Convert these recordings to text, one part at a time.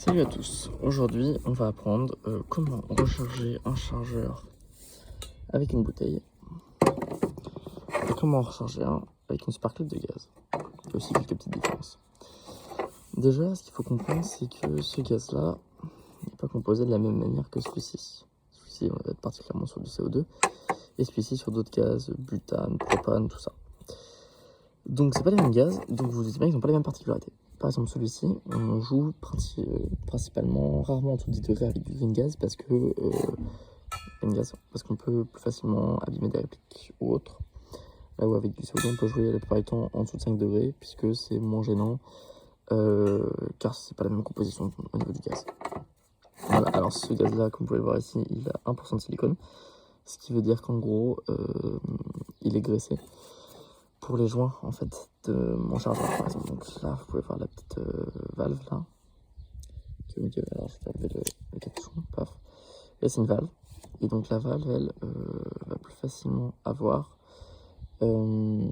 Salut à tous, aujourd'hui on va apprendre comment recharger un chargeur avec une bouteille et comment en recharger un avec une sparklet de gaz. Il y a aussi quelques petites différences. Déjà, ce qu'il faut comprendre, c'est que ce gaz-là n'est pas composé de la même manière que celui-ci. Celui-ci, on va être particulièrement sur du CO2 et celui-ci sur d'autres gaz, butane, propane, tout ça. Donc c'est pas les mêmes gaz, donc vous vous dites bien qu'ils n'ont pas les mêmes particularités. Par exemple, celui-ci, on joue principalement, rarement en dessous de 10 degrés avec du green gas parce que parce qu'on peut plus facilement abîmer des répliques ou autres. Là où avec du CO2, on peut jouer la plupart du temps en dessous de 5 degrés puisque c'est moins gênant car c'est pas la même composition au niveau du gaz. Voilà, alors ce gaz-là, comme vous pouvez le voir ici, il a 1% de silicone, ce qui veut dire qu'en gros, il est graissé pour les joints en fait de mon chargeur par exemple. Donc là vous pouvez voir la petite valve là. Ok, alors je vais enlever le capuchon, paf. Là c'est une valve. Et donc la valve elle va plus facilement avoir de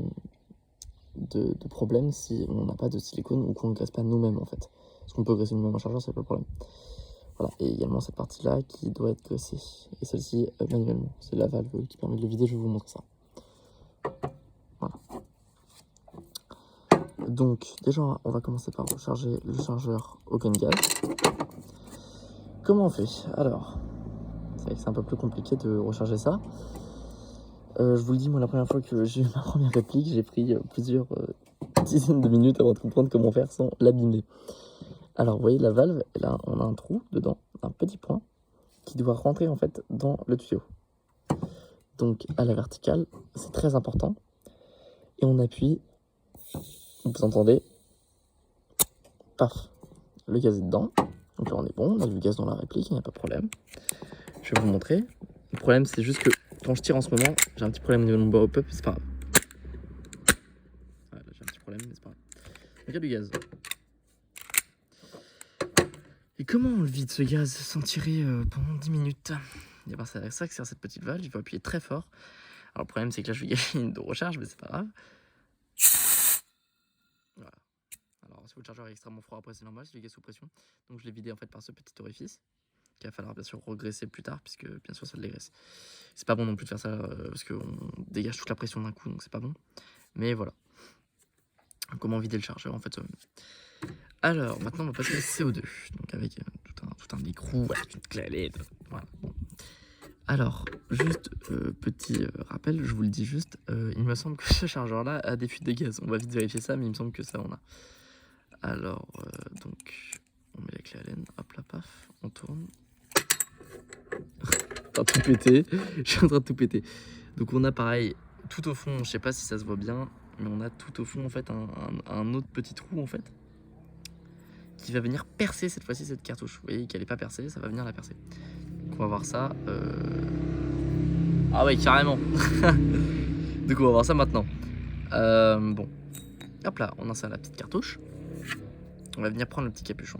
problèmes si on n'a pas de silicone ou qu'on ne graisse pas nous-mêmes en fait. Parce qu'on peut graisser nous-mêmes un chargeur, c'est pas le problème. Voilà, et également cette partie là qui doit être graissée. Et celle-ci manuellement. C'est la valve qui permet de le vider, je vais vous montrer ça. Voilà. Donc déjà on va commencer par recharger le chargeur au gun gaz. Comment on fait? Alors, c'est vrai que c'est un peu plus compliqué de recharger ça. Je vous le dis, moi la première fois que j'ai eu ma première réplique, j'ai pris plusieurs dizaines de minutes avant de comprendre comment faire sans l'abîmer. Alors vous voyez la valve, là on a un trou dedans, un petit point, qui doit rentrer en fait dans le tuyau. Donc à la verticale, c'est très important. Et on appuie, vous entendez, paf, le gaz est dedans. Donc là on est bon, on a du gaz dans la réplique, il n'y a pas de problème. Je vais vous montrer. Le problème c'est juste que quand je tire en ce moment, j'ai un petit problème au niveau de mon barre hop-up, c'est pas grave. Voilà, j'ai un petit problème, mais c'est pas grave. Donc il y a du gaz. Et comment on le vide ce gaz sans tirer pendant 10 minutes? Et ben c'est avec ça que sert cette petite valve, il faut appuyer très fort. Alors le problème c'est que là je vais gagner une de recharge, mais c'est pas grave. Voilà. Alors si votre chargeur est extrêmement froid après c'est normal, c'est du gaz sous pression. Donc je l'ai vidé en fait par ce petit orifice. Qu'il va falloir bien sûr regresser plus tard, puisque bien sûr ça le dégraisse. C'est pas bon non plus de faire ça, parce qu'on dégage toute la pression d'un coup, donc c'est pas bon. Mais voilà. Comment vider le chargeur en fait. Alors maintenant on va passer au CO2, donc avec tout un écrou, avec une clalette, voilà. Bon. Alors, juste petit rappel, je vous le dis juste, il me semble que ce chargeur là a des fuites de gaz. On va vite vérifier ça, mais il me semble que ça on a. Alors, donc, on met la clé Allen, hop là, paf, on tourne. Tout pété, je suis en train de tout péter. Donc on a pareil, tout au fond, je sais pas si ça se voit bien, mais on a tout au fond en fait un autre petit trou en fait qui va venir percer cette fois-ci cette cartouche. Vous voyez qu'elle n'est pas percée, ça va venir la percer. Donc on va voir ça. Ah ouais, carrément. Donc on va voir ça maintenant. Bon, hop là, on insère la petite cartouche. On va venir prendre le petit capuchon,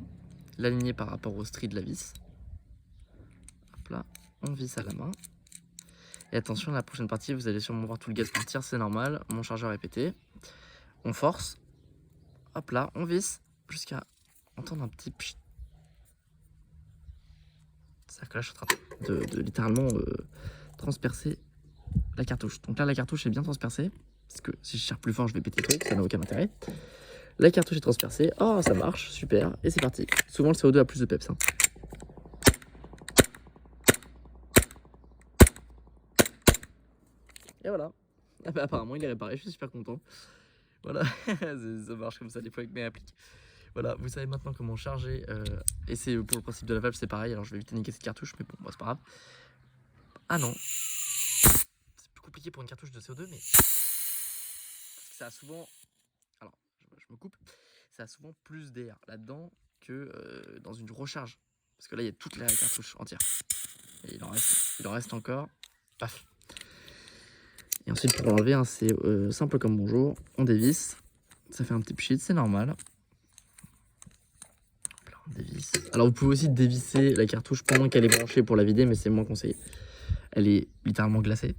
l'aligner par rapport au stri de la vis. Hop là, on visse à la main. Et attention, la prochaine partie, vous allez sûrement voir tout le gaz partir, c'est normal. Mon chargeur est pété. On force. Hop là, on visse jusqu'à entendre un petit pchit. C'est-à-dire que là, je suis en train de littéralement transpercer la cartouche. Donc là, la cartouche est bien transpercée. Parce que si je tire plus fort, je vais péter le truc, ça n'a aucun intérêt. La cartouche est transpercée. Oh, ça marche, super. Et c'est parti. Souvent, le CO2 a plus de peps. Hein. Et voilà. Ah bah, apparemment, il est réparé, je suis super content. Voilà, ça marche comme ça des fois avec mes appliques. Voilà, vous savez maintenant comment charger. Et c'est pour le principe de la valve, c'est pareil. Alors je vais éviter de niquer cette cartouche, mais bon, bah, c'est pas grave. Ah non. C'est plus compliqué pour une cartouche de CO2, mais. Parce que ça a souvent. Alors, je me coupe. Ça a souvent plus d'air là-dedans que dans une recharge. Parce que là, il y a toute la cartouche entière. Et il en reste encore. Paf. Et ensuite, pour l'enlever, hein, c'est simple comme bonjour. On dévisse. Ça fait un petit pchit, c'est normal. On dévisse. Alors, vous pouvez aussi dévisser la cartouche pendant qu'elle est branchée pour la vider, mais c'est moins conseillé. Elle est littéralement glacée.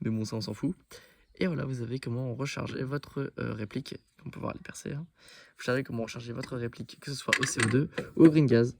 Mais bon, ça, on s'en fout. Et voilà, vous avez comment recharger votre réplique. On peut voir les percées. Hein. Vous savez comment recharger votre réplique, que ce soit au CO2 ou au green gas.